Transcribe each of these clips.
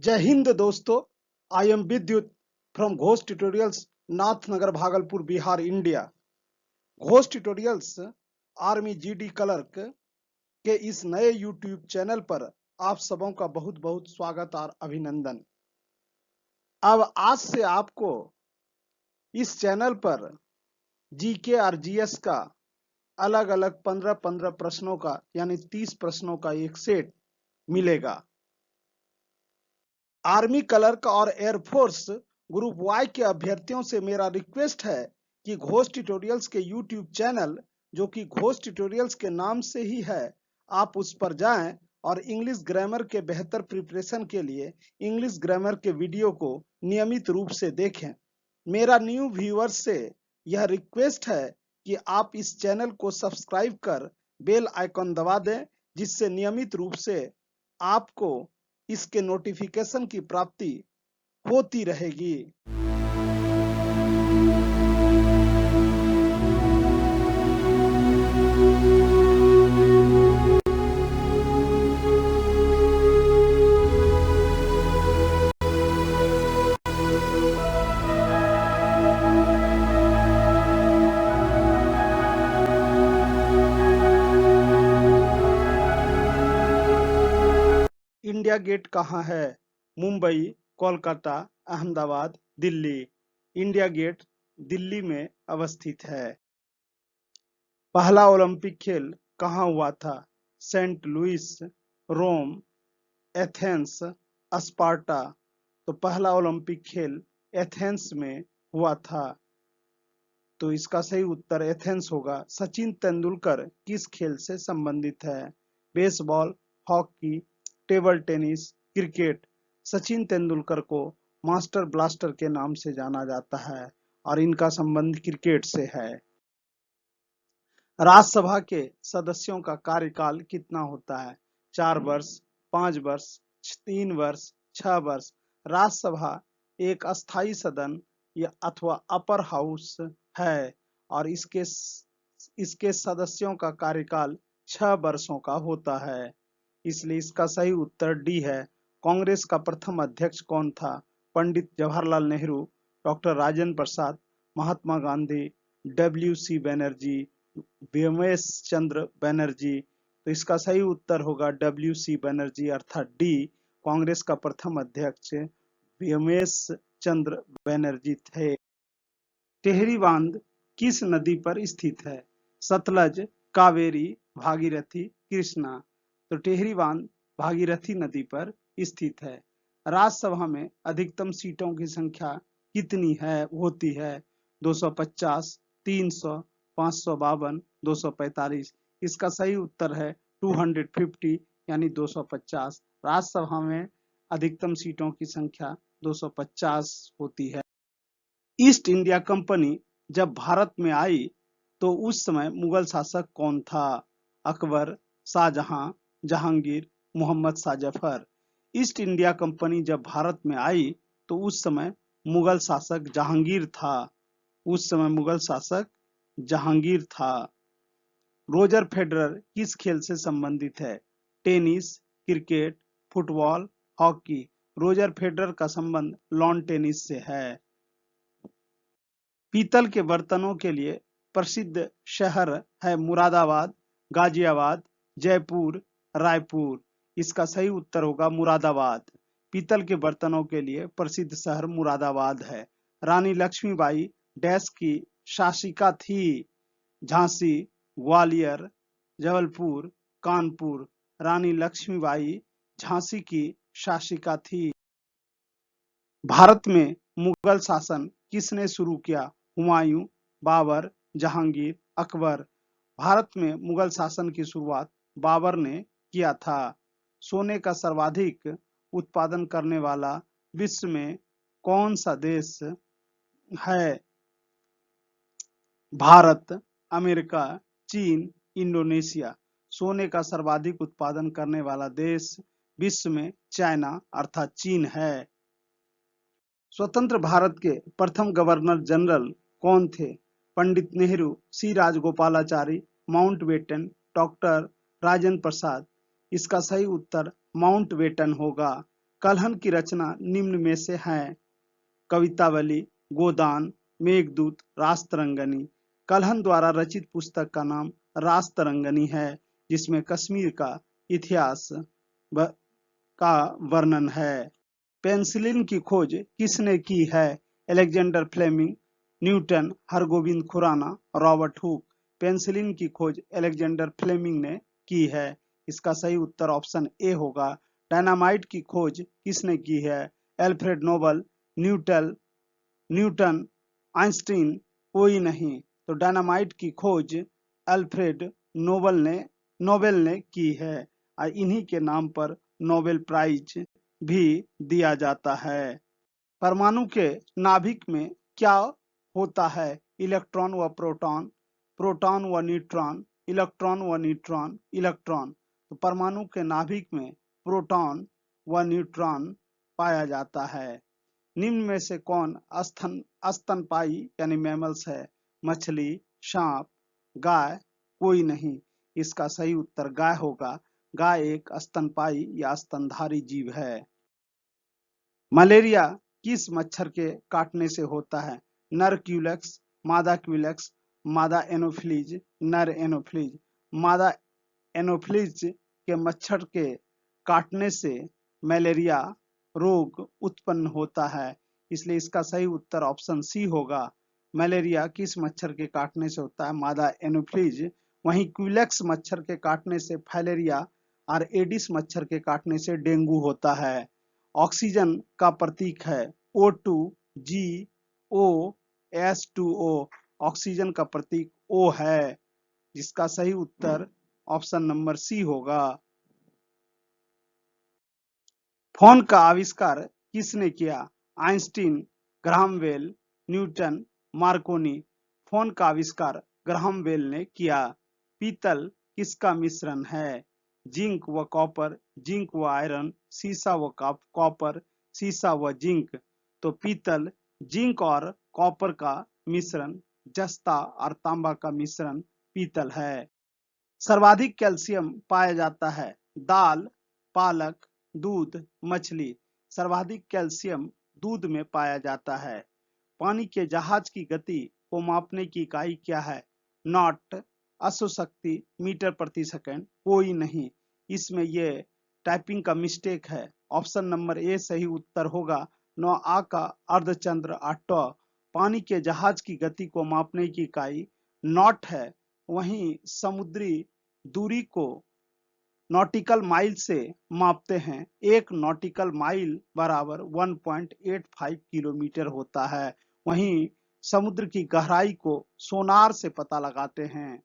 जय हिंद दोस्तों। I am विद्युत from Ghosh tutorials, Nath Nagar, Bhagalpur, Bihar, India. Ghosh tutorials army GD clerk के इस नए यूट्यूब चैनल पर आप सबों का बहुत बहुत स्वागत और अभिनंदन। अब आज से आपको इस चैनल पर जीके और जीएस का अलग अलग 15-15 प्रश्नों का यानी 30 प्रश्नों का एक सेट मिलेगा। आर्मी क्लर्क और एयरफोर्स ग्रुप वाई के अभ्यर्थियों से मेरा रिक्वेस्ट है कि घोष ट्यूटोरियल्स के यूट्यूब चैनल, जो कि घोष ट्यूटोरियल्स के नाम से ही है, आप उस पर जाएं और इंग्लिश ग्रामर के बेहतर प्रिपरेशन के लिए इंग्लिश ग्रामर के वीडियो को नियमित रूप से देखें। मेरा न्यू व्यूअर्स से यह रिक्वेस्ट है कि आप इस चैनल को सब्सक्राइब कर बेल आइकन दबा दें, जिससे नियमित रूप से आपको इसके नोटिफिकेशन की प्राप्ति होती रहेगी। इंडिया गेट कहाँ है? मुंबई, कोलकाता, अहमदाबाद, दिल्ली। इंडिया गेट दिल्ली में अवस्थित है। पहला ओलंपिक खेल कहाँ हुआ था? सेंट लुइस, रोम, एथेंस, स्पार्टा। तो पहला ओलंपिक खेल एथेंस में हुआ था, तो इसका सही उत्तर एथेंस होगा। सचिन तेंदुलकर किस खेल से संबंधित है? Baseball, hockey, table tennis, cricket. Sachin Tendulkar को मास्टर ब्लास्टर के नाम से जाना जाता है और इनका संबंध क्रिकेट से है। राज्यसभा के सदस्यों का कार्यकाल कितना होता है? 4 वर्ष, 5 वर्ष, 3 वर्ष, 6 वर्ष। राज्यसभा एक अस्थायी सदन या अथवा अपर हाउस है और इसके सदस्यों का कार्यकाल 6 वर्षों का होता है, इसलिए इसका सही उत्तर डी है। कांग्रेस का प्रथम अध्यक्ष कौन था? पंडित जवाहरलाल नेहरू, डॉक्टर राजेंद्र प्रसाद, महात्मा गांधी, डब्ल्यू.सी. बनर्जी, व्योमेश चंद्र बनर्जी। तो इसका सही उत्तर होगा डब्ल्यू.सी. बनर्जी अर्थात डी। कांग्रेस का प्रथम अध्यक्ष व्योमेश चंद्र बनर्जी थे। टिहरी बांध किस नदी पर स्थित है? सतलज, कावेरी, भागीरथी, कृष्णा। तो टिहरी बांध भागीरथी नदी पर स्थित है। राज्यसभा में अधिकतम सीटों की संख्या कितनी होती है? 250, 300, 552, 245। इसका सही उत्तर है 250 यानी 250। राज्यसभा में अधिकतम सीटों की संख्या 250 होती है। ईस्ट इंडिया कंपनी जब भारत में आई तो उस समय मुगल शासक कौन था? Akbar, Shahjahan, Jahangir, Mohammad Shah Zafar. East India Company जब भारत में आई तो उस समय मुगल शासक जहांगीर था। उस समय मुगल शासक जहांगीर था। रोजर फेडरर किस खेल से संबंधित है? Tennis, cricket, football, hockey. Roger Federer का संबंध लॉन टेनिस से है। पीतल के बर्तनों के लिए प्रसिद्ध शहर है मुरादाबाद, गाजियाबाद, जयपुर, रायपुर। इसका सही उत्तर होगा मुरादाबाद। पीतल के बर्तनों के लिए प्रसिद्ध शहर मुरादाबाद है। रानी लक्ष्मीबाई डैश की शासिका थी? झांसी, ग्वालियर, जबलपुर, कानपुर। रानी लक्ष्मीबाई झांसी की शासिका थी। भारत में मुगल शासन किसने शुरू किया? हुमायूं, बाबर, जहांगीर, अकबर। भारत में मुगल शासन की शुरुआत बाबर ने किया था। सोने का सर्वाधिक उत्पादन करने वाला विश्व में कौन सा देश है? भारत, अमेरिका, चीन, इंडोनेशिया। सोने का सर्वाधिक उत्पादन करने वाला देश विश्व में चाइना अर्थात चीन है। स्वतंत्र भारत के प्रथम गवर्नर जनरल कौन थे? पंडित नेहरू, सी राजगोपालाचारी, माउंटबेटन, डॉक्टर राजेंद्र प्रसाद। इसका सही उत्तर माउंटबेटन होगा। कलहन की रचना निम्न में से है? कवितावली, गोदान, मेघदूत, रास्तरंगनी। कलहन द्वारा रचित पुस्तक का नाम रास्तरंगनी है, जिसमें कश्मीर का इतिहास का वर्णन है। पेंसिलिन की खोज किसने की है? Alexander Fleming, Newton, Hargobind Khurana, Robert Hooke. Penicillin की खोज अलेक्जेंडर फ्लेमिंग ने की है। इसका सही उत्तर ऑप्शन ए होगा। डायनामाइट की खोज किसने की है? एल्फ्रेड नोबल, न्यूटन, आइंस्टीन, कोई नहीं। तो डायनामाइट की खोज अल्फ्रेड नोबेल ने की है और इन्हीं के नाम पर नोबेल प्राइज भी दिया जाता है। परमाणु के नाभिक में क्या होता है? इलेक्ट्रॉन व प्रोटॉन, प्रोटॉन व न्यूट्रॉन, इलेक्ट्रॉन व न्यूट्रॉन, इलेक्ट्रॉन। तो परमाणु के नाभिक में प्रोटॉन व न्यूट्रॉन पाया जाता है। निम्न में से कौन स्तनपायी यानी मैमल्स है? मछली, सांप, गाय, कोई नहीं। इसका सही उत्तर गाय होगा। गाय एक स्तनपायी या स्तनधारी जीव है। मलेरिया किस मच्छर के काटने से होता है? नर क्यूलेक्स, मादा क्यूलेक्स, मादा एनोफ्लीज, नर एनोफ्लीज। मादा एनोफ्लीज के मच्छर के काटने से मलेरिया रोग उत्पन्न होता है, इसलिए इसका सही उत्तर ऑप्शन सी होगा। मलेरिया किस मच्छर के काटने से होता है? मादा एनोफ्लीज। वहीं क्यूलेक्स मच्छर के काटने से फाइलेरिया और एडिस मच्छर के काटने से डेंगू होता है। ऑक्सीजन का प्रतीक है O2, G, O, S2O। Oxygen का प्रतीक O है, जिसका सही उत्तर ऑप्शन नंबर सी होगा। फोन का आविष्कार किसने किया? Einstein, Graham Bell, Newton, Marconi. Phone का आविष्कार ग्राहम बेल ने किया। पीतल किसका मिश्रण है? जिंक व कॉपर, जिंक व आयरन, सीसा व कॉपर, सीसा व जिंक। तो पीतल जिंक और कॉपर का मिश्रण, जस्ता और तांबा का मिश्रण पीतल है। सर्वाधिक कैल्शियम पाया जाता है? दाल, पालक, दूध, मछली। सर्वाधिक कैल्शियम दूध में पाया जाता है। पानी के जहाज की गति को मापने की इकाई क्या है? नॉट, अश्वशक्ति, मीटर प्रति सेकंड, कोई नहीं। इसमें ये टाइपिंग का मिस्टेक है। ऑप्शन नंबर ए सही उत्तर होगा। 9 का अर्धचंद्र 8। पानी के जहाज की गति को मापने की इकाई नॉट है। वहीं समुद्री दूरी को नॉटिकल माइल से मापते हैं। एक नॉटिकल माइल बराबर 1.85 किलोमीटर होता है। वहीं समुद्र की गहराई को सोनार से पता लगाते हैं।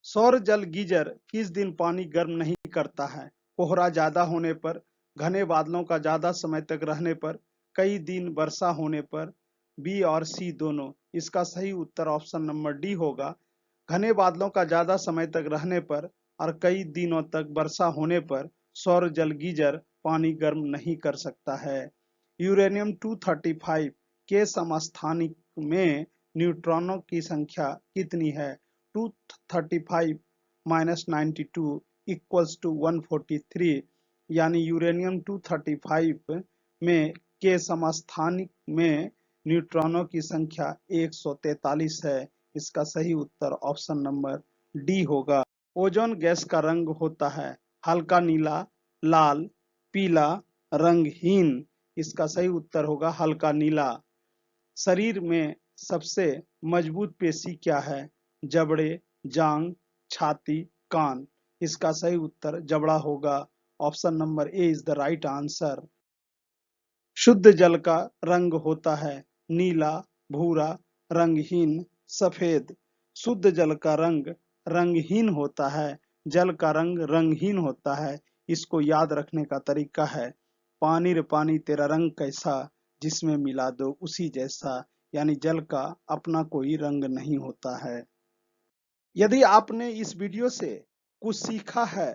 सौर जल गीजर किस दिन पानी गर्म नहीं करता है? कोहरा ज्यादा होने पर, घने बादलों का ज्यादा समय तक रहने पर, कई दिन वर्षा होने पर, बी और सी दोनों। इसका सही उत्तर ऑप्शन नंबर डी होगा। घने बादलों का ज्यादा समय तक रहने पर और कई दिनों तक वर्षा होने पर सौर जल गीजर पानी गर्म नहीं कर सकता है। यूरेनियम 235 के समस्थानिक में न्यूट्रॉनों की संख्या कितनी है? 235 माइनस 92 इक्वल्स टू 143। यानी यूरेनियम 235 में के समस्थानिक में न्यूट्रॉनों की संख्या 143 है। इसका सही उत्तर ऑप्शन नंबर डी होगा। ओजोन गैस का रंग होता है हल्का नीला, लाल, पीला, रंगहीन। इसका सही उत्तर होगा हल्का नीला। शरीर में सबसे मजबूत पेशी क्या है? जबड़े, जांग, छाती, कान। इसका सही उत्तर जबड़ा होगा। Option number A is the right answer. शुद्ध जल का रंग होता है नीला, भूरा, रंगहीन, सफेद। शुद्ध जल का रंग रंगहीन होता है। जल का रंग रंगहीन होता है। इसको याद रखने का तरीका है पानी रे पानी तेरा रंग कैसा, जिसमें मिला दो उसी जैसा। यानी जल का अपना कोई रंग नहीं होता है। यदि आपने इस वीडियो से कुछ सीखा है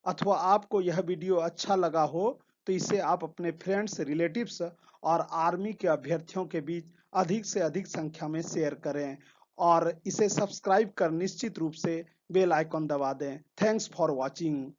अथवा आपको यह वीडियो अच्छा लगा हो तो इसे आप अपने फ्रेंड्स, रिलेटिव्स और आर्मी के अभ्यर्थियों के बीच अधिक से अधिक संख्या में शेयर करें और इसे सब्सक्राइब कर निश्चित रूप से बेल आइकॉन दबा दें। Thanks for watching.